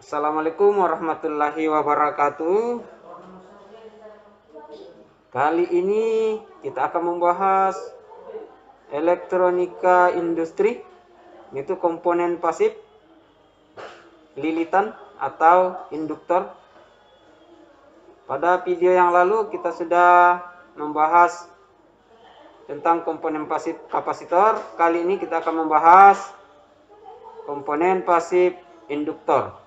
Assalamualaikum warahmatullahi wabarakatuh. Kali ini kita akan membahas elektronika industri, yaitu komponen pasif, lilitan atau induktor. Pada video yang lalu kita sudah membahas tentang komponen pasif kapasitor. Kali ini kita akan membahas komponen pasif induktor.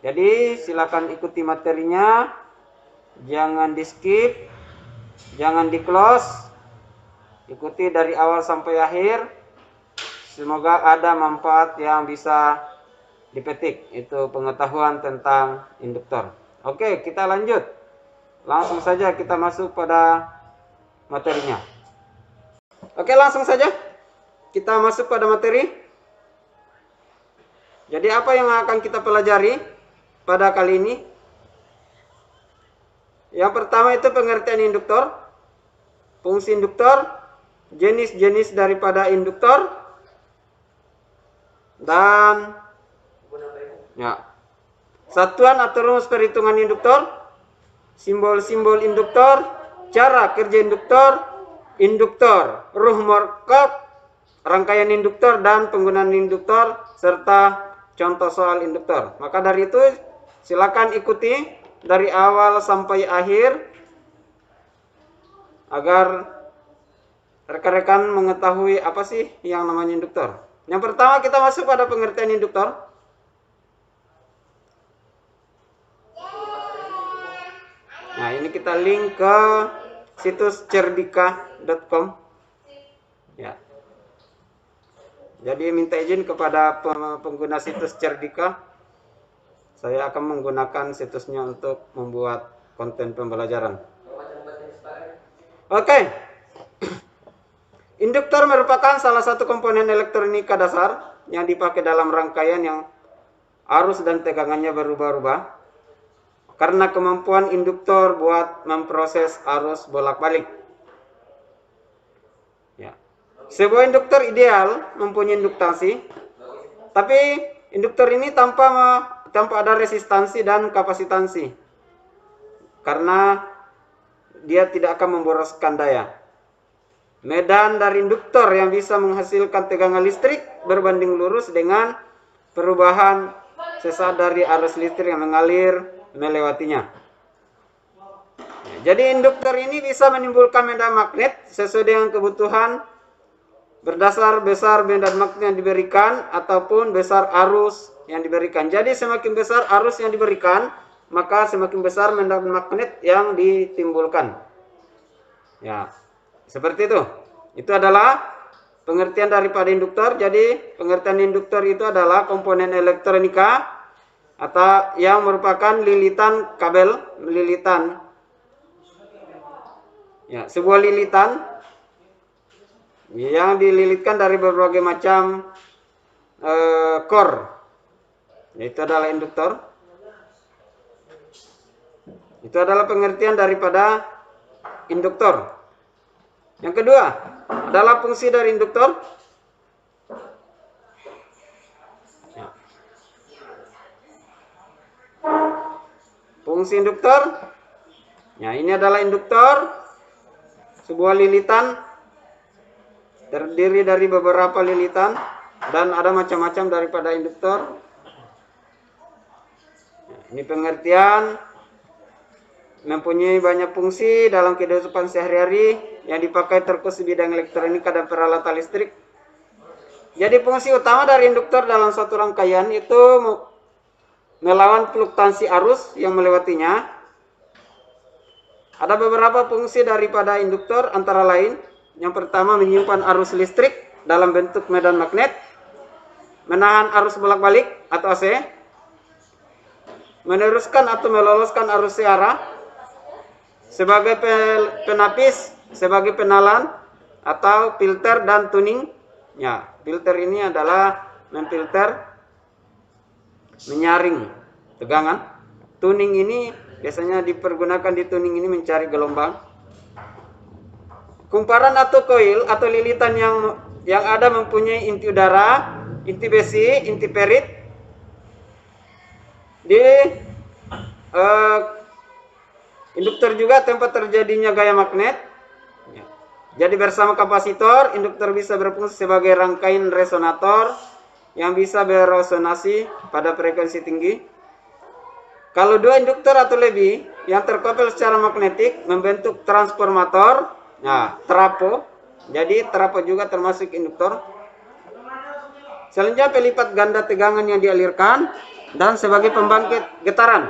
Jadi silakan ikuti materinya, jangan di skip, jangan di close, ikuti dari awal sampai akhir. Semoga ada manfaat yang bisa dipetik, itu pengetahuan tentang induktor. Oke, kita lanjut. Langsung saja kita masuk pada materinya. Oke, langsung saja kita masuk pada materi. Jadi apa yang akan kita pelajari pada kali ini? Yang pertama itu pengertian induktor, fungsi induktor, jenis-jenis daripada induktor, dan satuan atau rumus perhitungan induktor, simbol-simbol induktor, cara kerja induktor, Ruhr-Markov, rangkaian induktor dan penggunaan induktor, serta contoh soal induktor. Maka dari itu silakan ikuti dari awal sampai akhir agar rekan-rekan mengetahui apa sih yang namanya induktor. Yang pertama kita masuk pada pengertian induktor. Nah, ini kita link ke situs cerdika.com. Ya. Jadi minta izin kepada pengguna situs Cerdika. Saya akan menggunakan situsnya untuk membuat konten pembelajaran. Oke. Induktor merupakan salah satu komponen elektronika dasar yang dipakai dalam rangkaian yang arus dan tegangannya berubah-ubah. Karena kemampuan induktor buat memproses arus bolak-balik. Ya. Sebuah induktor ideal mempunyai induktasi, tapi induktor ini tanpa ada resistansi dan kapasitansi, karena dia tidak akan memboroskan daya. Medan dari induktor yang bisa menghasilkan tegangan listrik berbanding lurus dengan perubahan sesat dari arus listrik yang mengalir melewatinya. Jadi induktor ini bisa menimbulkan medan magnet sesuai dengan kebutuhan berdasar besar medan magnet yang diberikan ataupun besar arus yang diberikan. Jadi semakin besar arus yang diberikan, maka semakin besar medan magnet yang ditimbulkan. Ya, seperti itu. Itu adalah pengertian daripada induktor. Jadi pengertian induktor itu adalah komponen elektronika atau yang merupakan lilitan kabel, lilitan. Ya, sebuah lilitan yang dililitkan dari berbagai macam core. Itu adalah induktor. Itu adalah pengertian daripada induktor. Yang kedua adalah fungsi dari induktor. Fungsi induktor. Ya, ini adalah induktor, sebuah lilitan terdiri dari beberapa lilitan dan ada macam-macam daripada induktor. Ini pengertian mempunyai banyak fungsi dalam kehidupan sehari-hari yang dipakai terkhusus di bidang elektronika dan peralatan listrik. Jadi fungsi utama dari induktor dalam suatu rangkaian itu melawan fluktuasi arus yang melewatinya. Ada beberapa fungsi daripada induktor, antara lain yang pertama menyimpan arus listrik dalam bentuk medan magnet, menahan arus bolak-balik atau AC, meneruskan atau meloloskan arus searah, sebagai penapis, sebagai penalan atau filter dan tuning. Ya, filter ini adalah memfilter, menyaring tegangan. Tuning ini biasanya dipergunakan di tuning ini mencari gelombang. Kumparan atau koil atau lilitan yang ada mempunyai inti udara, inti besi, inti perit, Di induktor juga tempat terjadinya gaya magnet. Ya. Jadi bersama kapasitor, induktor bisa berfungsi sebagai rangkaian resonator yang bisa beresonansi pada frekuensi tinggi. Kalau dua induktor atau lebih yang terkoppel secara magnetik membentuk transformator, nah trafo. Jadi trafo juga termasuk induktor. Selanjutnya pelipat ganda tegangan yang dialirkan dan sebagai pembangkit getaran.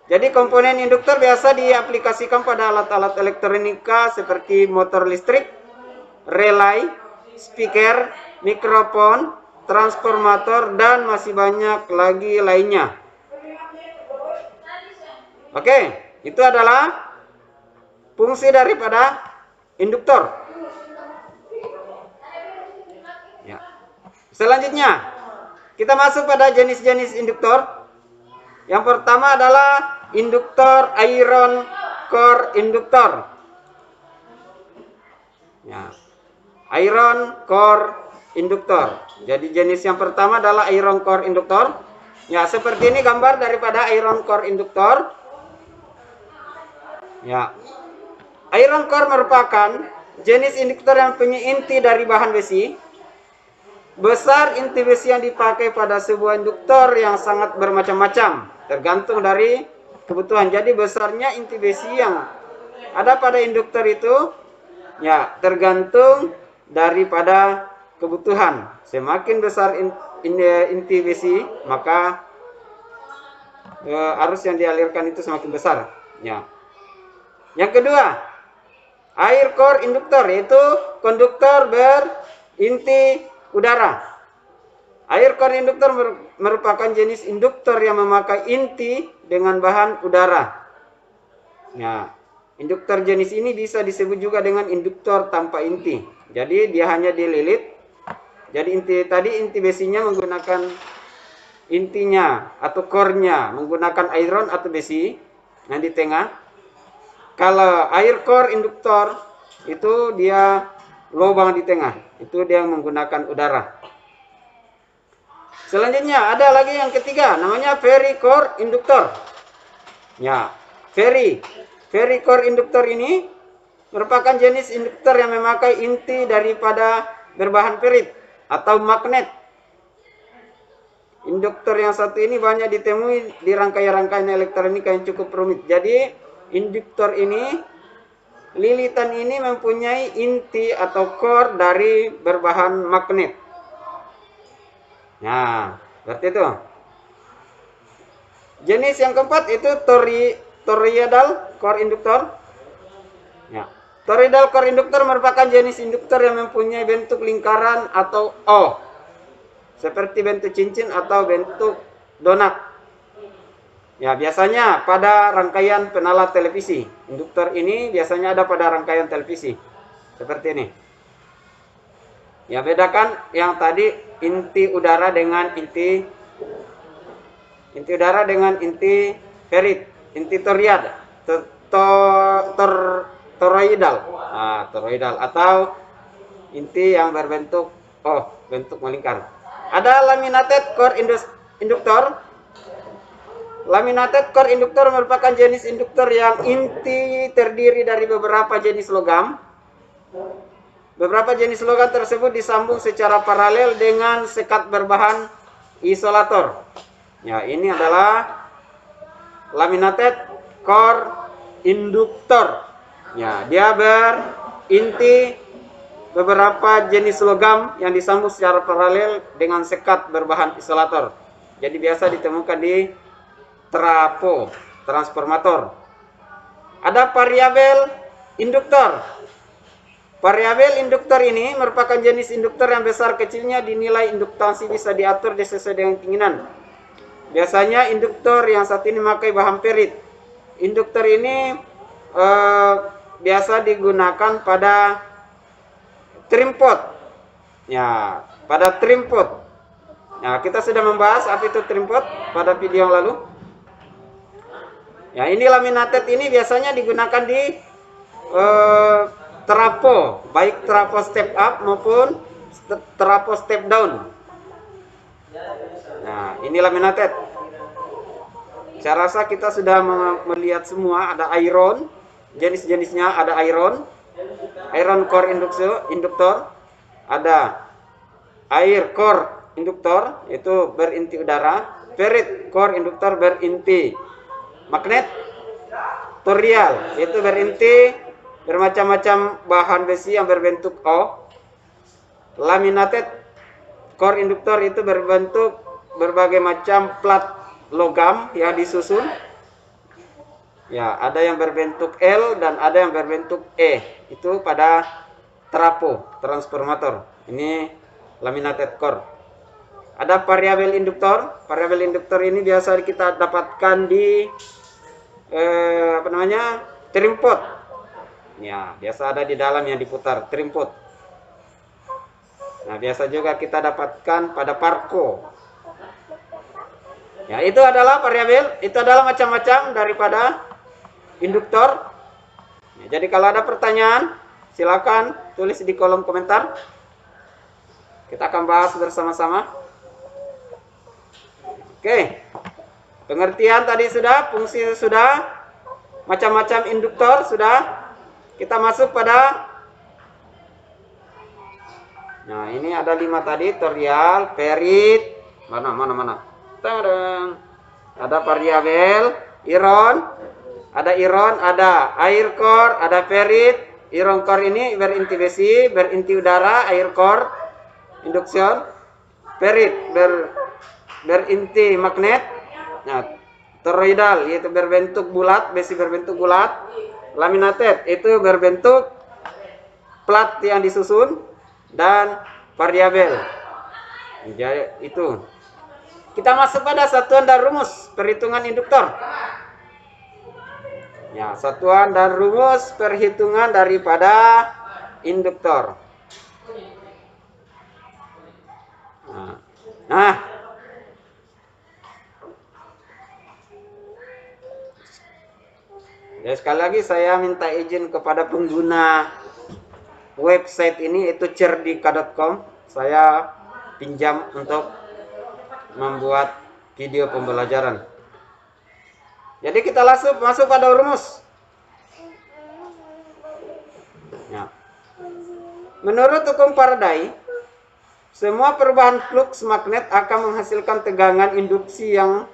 Jadi komponen induktor biasa diaplikasikan pada alat-alat elektronika seperti motor listrik, relay, speaker, mikrofon, transformator, dan masih banyak lagi lainnya. Oke, itu adalah fungsi daripada induktor. Ya. Selanjutnya, kita masuk pada jenis-jenis induktor. Yang pertama adalah induktor iron core induktor. Ya. Iron core induktor. Jadi jenis yang pertama adalah iron core induktor. Ya, seperti ini gambar daripada iron core induktor. Ya. Iron core merupakan jenis induktor yang punya inti dari bahan besi. Besar inti besi yang dipakai pada sebuah induktor yang sangat bermacam-macam, tergantung dari kebutuhan. Jadi besarnya inti besi yang ada pada induktor itu ya tergantung daripada kebutuhan. Semakin besar inti besi, maka arus yang dialirkan itu semakin besar. Ya. Yang kedua, air core induktor, yaitu konduktor berinti udara. Air core induktor merupakan jenis induktor yang memakai inti dengan bahan udara. Ya, induktor jenis ini bisa disebut juga dengan induktor tanpa inti. Jadi dia hanya dililit. Jadi inti besinya menggunakan intinya atau core-nya menggunakan iron atau besi yang di tengah. Kalau air core induktor itu dia lubang di tengah, itu dia menggunakan udara. Selanjutnya ada lagi yang ketiga, namanya ferry core induktor. Ya, ferry core induktor ini merupakan jenis induktor yang memakai inti daripada berbahan ferit atau magnet. Induktor yang satu ini banyak ditemui di rangkaian-rangkaian elektronika yang cukup rumit. Jadi induktor ini, lilitan ini mempunyai inti atau core dari berbahan magnet. Nah, seperti itu. Jenis yang keempat itu toroidal core induktor. Ya. Toroidal core induktor merupakan jenis induktor yang mempunyai bentuk lingkaran atau O, seperti bentuk cincin atau bentuk donat. Ya, biasanya pada rangkaian penalat televisi. Induktor ini biasanya ada pada rangkaian televisi. Seperti ini. Ya, bedakan yang tadi inti udara dengan inti ferit, inti toroidal. Nah, toroidal atau inti yang berbentuk bentuk melingkar. Ada laminated core induktor. Laminated core induktor merupakan jenis induktor yang inti terdiri dari beberapa jenis logam. Beberapa jenis logam tersebut disambung secara paralel dengan sekat berbahan isolator. Ya, ini adalah laminated core induktor. Ya, dia berinti beberapa jenis logam yang disambung secara paralel dengan sekat berbahan isolator. Jadi biasa ditemukan di trafo, transformator. Ada variabel induktor. Variabel induktor ini merupakan jenis induktor yang besar kecilnya dinilai induktansi bisa diatur sesuai dengan keinginan. Biasanya induktor yang saat ini memakai bahan ferit. Induktor ini biasa digunakan pada trim pot. Ya, pada trim pot. Nah, kita sudah membahas apa itu trim pot pada video yang lalu. Ya, ini laminated ini biasanya digunakan di trafo, baik trafo step up maupun trafo step down. Nah, ini laminated. Saya rasa kita sudah melihat semua. Ada iron, jenis-jenisnya ada iron core induktor, ada air core induktor itu berinti udara, ferrit core induktor berinti magnet, torial itu berinti bermacam-macam bahan besi yang berbentuk O, laminated core induktor itu berbentuk berbagai macam plat logam yang disusun. Ya, ada yang berbentuk L dan ada yang berbentuk E. Itu pada trafo, transformator. Ini laminated core. Ada variabel induktor. Variabel induktor ini biasa kita dapatkan di trim pot. Ya, biasa ada di dalam yang diputar, trim pot. Nah, biasa juga kita dapatkan pada parko. Ya, itu adalah variabel, itu adalah macam-macam daripada induktor. Ya, jadi kalau ada pertanyaan, silakan tulis di kolom komentar. Kita akan bahas bersama-sama. Oke. Pengertian tadi sudah, fungsi sudah, macam-macam induktor sudah. Kita masuk pada nah, ini ada 5 tadi, torial, ferrit, mana. Tadang. Ada variabel, iron, ada air core, ada ferrit. Iron core ini berinti besi, berinti udara, air core induction, ferrit berinti magnet. Nah, toroidal yaitu berbentuk bulat, besi berbentuk bulat. Laminated itu berbentuk plat yang disusun, dan variabel. Jadi itu. Kita masuk pada satuan dan rumus perhitungan induktor. Ya, satuan dan rumus perhitungan daripada induktor. Nah, ya, sekali lagi saya minta izin kepada pengguna website ini, itu cerdika.com. Saya pinjam untuk membuat video pembelajaran. Jadi kita langsung masuk pada rumus. Ya. Menurut hukum Faraday, semua perubahan flux magnet akan menghasilkan tegangan induksi yang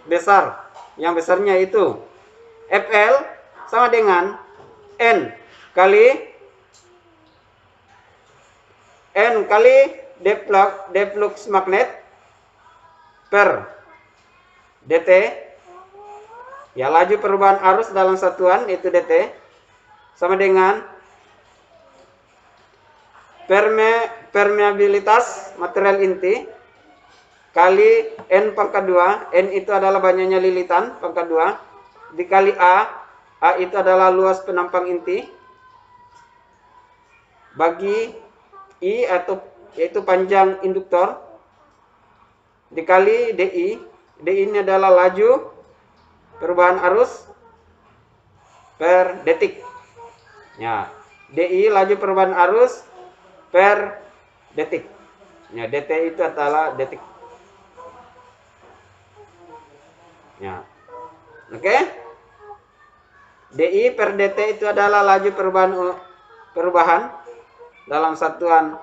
besar. Yang besarnya itu FL sama dengan N kali deflux magnet per dt. Ya, laju perubahan arus dalam satuan itu dt sama dengan permeabilitas material inti kali N pangkat 2. N itu adalah banyaknya lilitan pangkat 2 dikali A itu adalah luas penampang inti, bagi I atau yaitu panjang induktor, dikali DI. DI ini adalah laju perubahan arus per detik. Ya, DI laju perubahan arus per detik. Ya, DT itu adalah detik. Ya. Oke. DI per DT itu adalah laju perubahan dalam satuan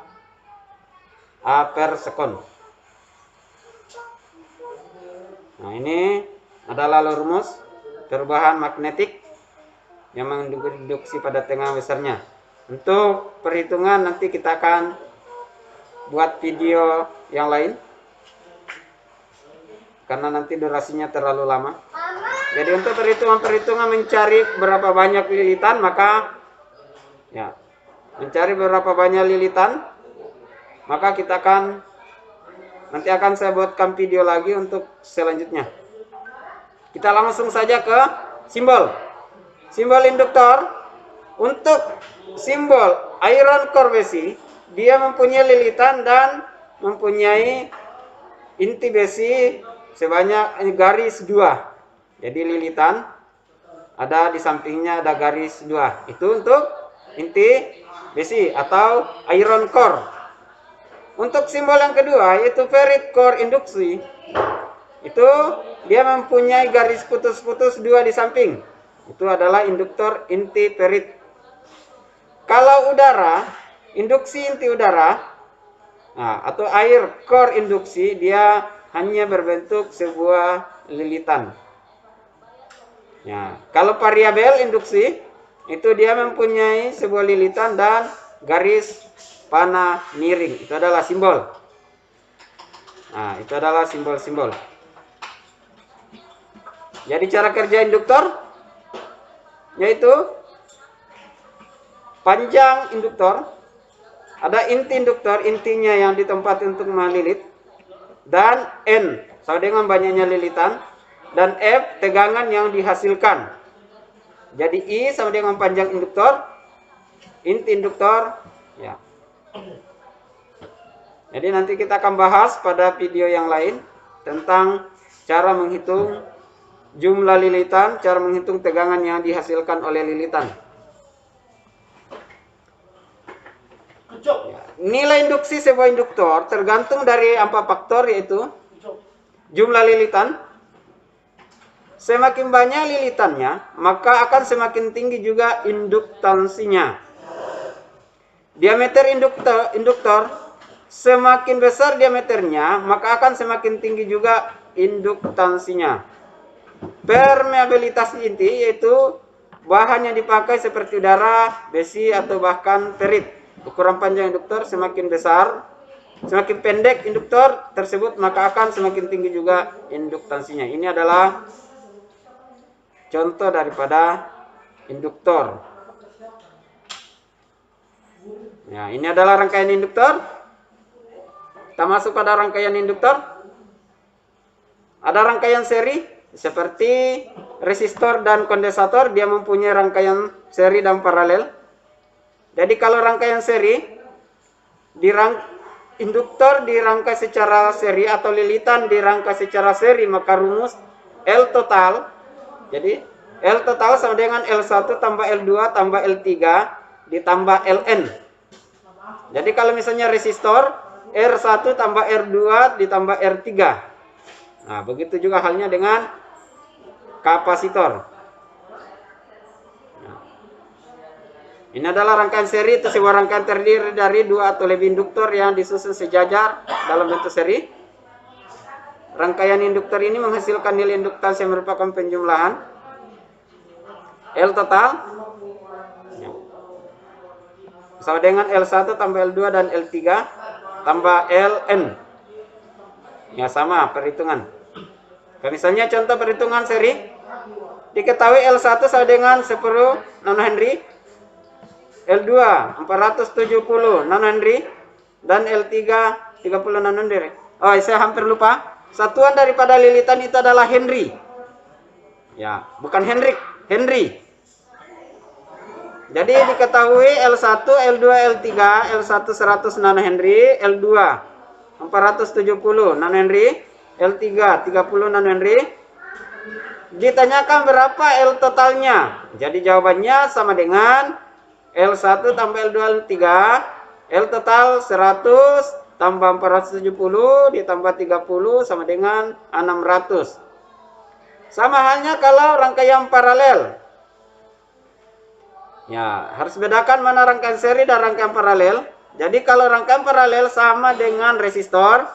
A per sekon. Nah, ini adalah rumus perubahan magnetik yang menginduksi pada tegangan besarnya. Untuk perhitungan nanti kita akan buat video yang lain, karena nanti durasinya terlalu lama. Jadi untuk perhitungan mencari berapa banyak lilitan, maka ya, mencari berapa banyak lilitan, maka kita nanti akan saya buatkan video lagi untuk selanjutnya. Kita langsung saja ke simbol induktor. Untuk simbol iron core besi, dia mempunyai lilitan dan mempunyai inti besi sebanyak garis 2. Jadi lilitan ada di sampingnya, ada garis 2. Itu untuk inti besi atau iron core. Untuk simbol yang kedua yaitu ferrit core induksi. Itu dia mempunyai garis putus-putus dua di samping. Itu adalah induktor inti ferrit. Kalau udara, induksi inti udara, nah, atau air core induksi, dia hanya berbentuk sebuah lilitan. Ya, kalau variabel induksi, itu dia mempunyai sebuah lilitan dan garis panah miring. Itu adalah simbol. Nah, itu adalah simbol-simbol. Jadi cara kerja induktor yaitu panjang induktor, ada inti induktor, intinya yang ditempati untuk melilit, dan N sama dengan banyaknya lilitan, dan F tegangan yang dihasilkan. Jadi I sama dengan panjang induktor, inti induktor, ya. Jadi nanti kita akan bahas pada video yang lain tentang cara menghitung jumlah lilitan, cara menghitung tegangan yang dihasilkan oleh lilitan. Ya. Nilai induksi sebuah induktor tergantung dari 4 faktor, yaitu jumlah lilitan. Semakin banyak lilitannya, maka akan semakin tinggi juga induktansinya. Diameter induktor, semakin besar diameternya, maka akan semakin tinggi juga induktansinya. Permeabilitas inti yaitu bahan yang dipakai seperti udara, besi, atau bahkan ferrit. Ukuran panjang induktor semakin besar, semakin pendek induktor tersebut, maka akan semakin tinggi juga induktansinya. Ini adalah contoh daripada induktor. Ya, ini adalah rangkaian induktor. Kita masuk pada rangkaian induktor. Ada rangkaian seri seperti resistor dan kondensator, dia mempunyai rangkaian seri dan paralel. Jadi kalau rangkaian seri, induktor dirangkai secara seri atau lilitan dirangkai secara seri, maka rumus L total. Jadi L total sama dengan L1 tambah L2 tambah L3 ditambah Ln. Jadi kalau misalnya resistor, R1 tambah R2 ditambah R3. Nah, begitu juga halnya dengan kapasitor. Nah, ini adalah rangkaian seri, itu sebuah rangkaian terdiri dari 2 atau lebih induktor yang disusun sejajar dalam bentuk seri. Rangkaian induktor ini menghasilkan nilai induktans yang merupakan penjumlahan L total sama dengan L1 tambah L2 dan L3 tambah Ln. Ya, sama perhitungan. Misalnya contoh perhitungan seri, diketahui L1 sama dengan 10 nanohenry, L2 470 nanohenry, dan L3 30 nanohenry. Oh, saya hampir lupa. Satuan daripada lilitan itu adalah Henry. Ya, bukan Henrik, Henry. Jadi diketahui L1, L2, L3, L1 100 nanohenry, L2 470 nanohenry, L3 30 nanohenry. Ditanyakan berapa L totalnya. Jadi jawabannya sama dengan L1 tambah L2 L3, L total 100 tambah 470 ditambah 30 sama dengan 600. Sama halnya kalau rangkaian paralel. Ya, harus bedakan mana rangkaian seri dan rangkaian paralel. Jadi kalau rangkaian paralel sama dengan resistor,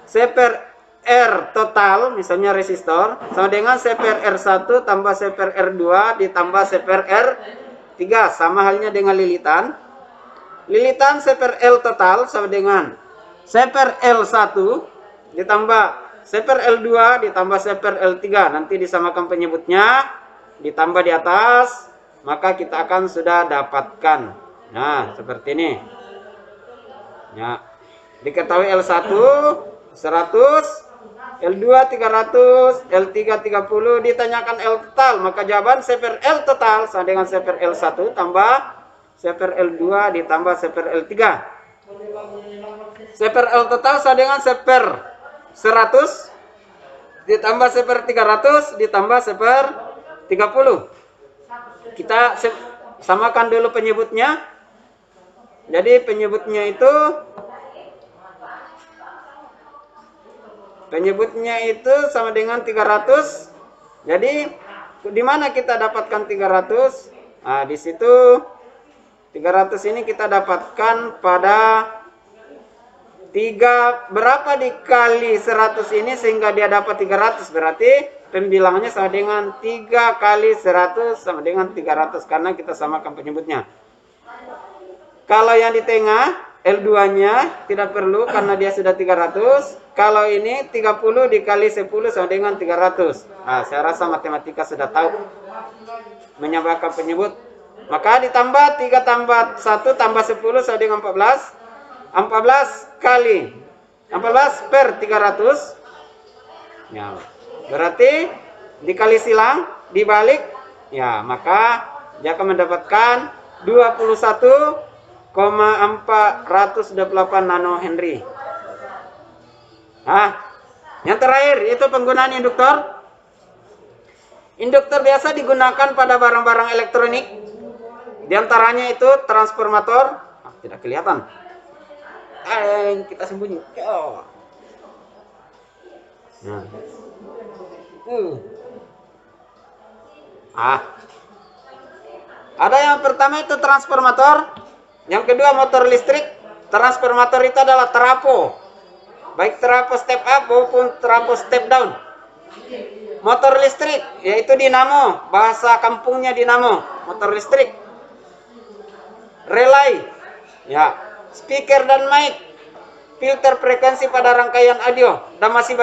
C per R total, misalnya resistor, sama dengan C per R1 tambah C per R2 ditambah C per R3. Sama halnya dengan lilitan. Lilitan C per L total sama dengan C per L1 ditambah C per L2 ditambah C per L3. Nanti disamakan penyebutnya, ditambah di atas, maka kita akan sudah dapatkan. Nah, seperti ini. Ya. Diketahui L1 100, L2 300, L3 30, ditanyakan L total, maka jawaban C per L total sama dengan C per L1 tambah C per L2 ditambah C per L3. C per L total sama dengan C per 100 ditambah C per 300 ditambah C per 30. Kita samakan dulu penyebutnya. Jadi penyebutnya itu Penyebutnya itu sama dengan 300. Jadi di mana kita dapatkan 300? Nah, di situ 300 ini kita dapatkan pada 3 berapa dikali 100 ini sehingga dia dapat 300. Berarti pembilangannya sama dengan 3 kali 100 sama dengan 300 karena kita samakan penyebutnya. Kalau yang di tengah L2-nya tidak perlu karena dia sudah 300. Kalau ini 30 dikali 10 sama dengan 300. Nah, saya rasa matematika sudah tahu menyamakan penyebut. Maka ditambah 3 tambah 1 tambah 10 sama dengan 14. 14 kali 14 per 300. Ya, berarti dikali silang dibalik, ya maka dia akan mendapatkan 21,428 nanohenry. Nah, yang terakhir itu penggunaan induktor. Induktor biasa digunakan pada barang-barang elektronik. Di antaranya itu transformator. Tidak kelihatan. Kita sembunyi. Oh. Nah. Ada yang pertama itu transformator. Yang kedua motor listrik. Transformator itu adalah trafo. Baik trafo step up maupun trafo step down. Motor listrik yaitu dinamo. Bahasa kampungnya dinamo. Motor listrik. Relay. Ya. Speaker dan mic. Filter frekuensi pada rangkaian audio. Dan masih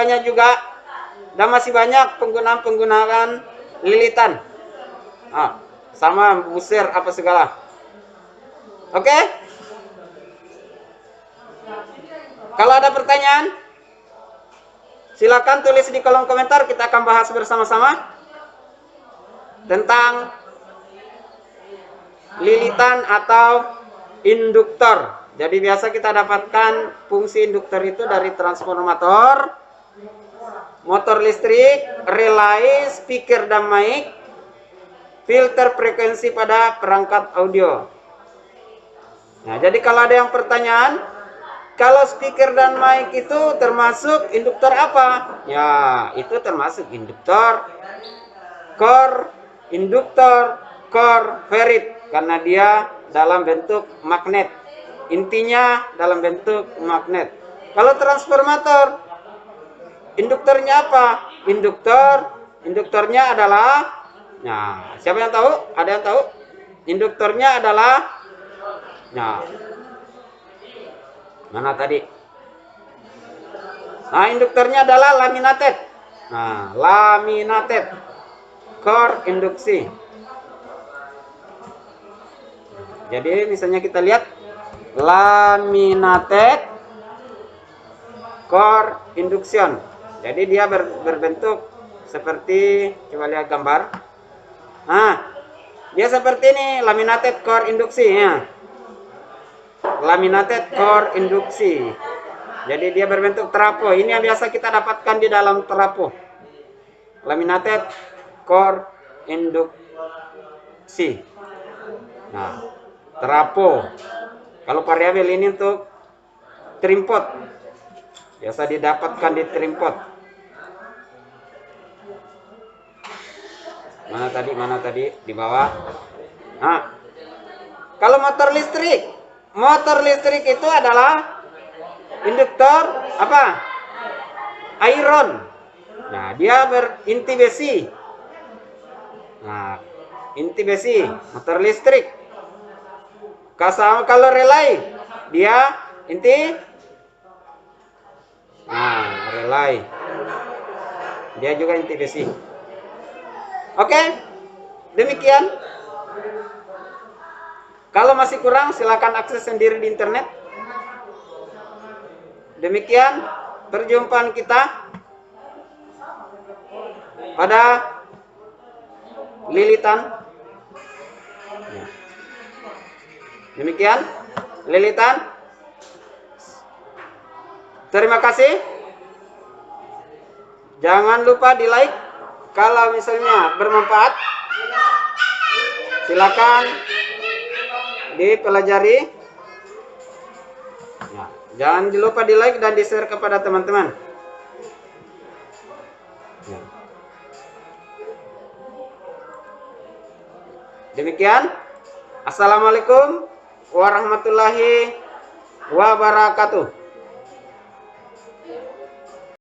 banyak penggunaan lilitan. Sama buser apa segala. Oke? Kalau ada pertanyaan, silakan tulis di kolom komentar. Kita akan bahas bersama-sama tentang lilitan atau induktor. Jadi biasa kita dapatkan fungsi induktor itu dari transformator, motor listrik, relay, speaker dan mic, filter frekuensi pada perangkat audio. Nah, jadi kalau ada yang pertanyaan, kalau speaker dan mic itu termasuk induktor apa? Ya, itu termasuk induktor core ferrit karena dia dalam bentuk magnet. Intinya dalam bentuk magnet. Kalau transformator, induktornya apa? Induktornya adalah, nah, siapa yang tahu? Ada yang tahu? Induktornya adalah, nah, mana tadi? Nah, induktornya adalah laminated. Nah, laminated core induksi. Jadi misalnya kita lihat laminated core induction. Jadi dia berbentuk seperti, coba lihat gambar. Nah, dia seperti ini, laminated core induksi ya. Laminated core induksi. Jadi dia berbentuk trafo. Ini yang biasa kita dapatkan di dalam trafo. Laminated core induksi. Nah, trafo. Kalau variabel ini untuk trim pot. Biasa didapatkan di trim pot. Mana tadi? Di bawah. Nah, kalau motor listrik itu adalah induktor apa? Iron. Nah, dia berinti besi. Nah, inti besi, motor listrik. Kalau relay, dia inti. Nah, relay. Dia juga inti besi. Oke, demikian. Kalau masih kurang, silakan akses sendiri di internet. Demikian perjumpaan kita pada lilitan. Demikian lilitan. Terima kasih. Jangan lupa di like. Kalau misalnya bermanfaat, silakan dipelajari. Ya, jangan lupa di like dan di share kepada teman-teman. Ya. Demikian. Assalamualaikum warahmatullahi wabarakatuh.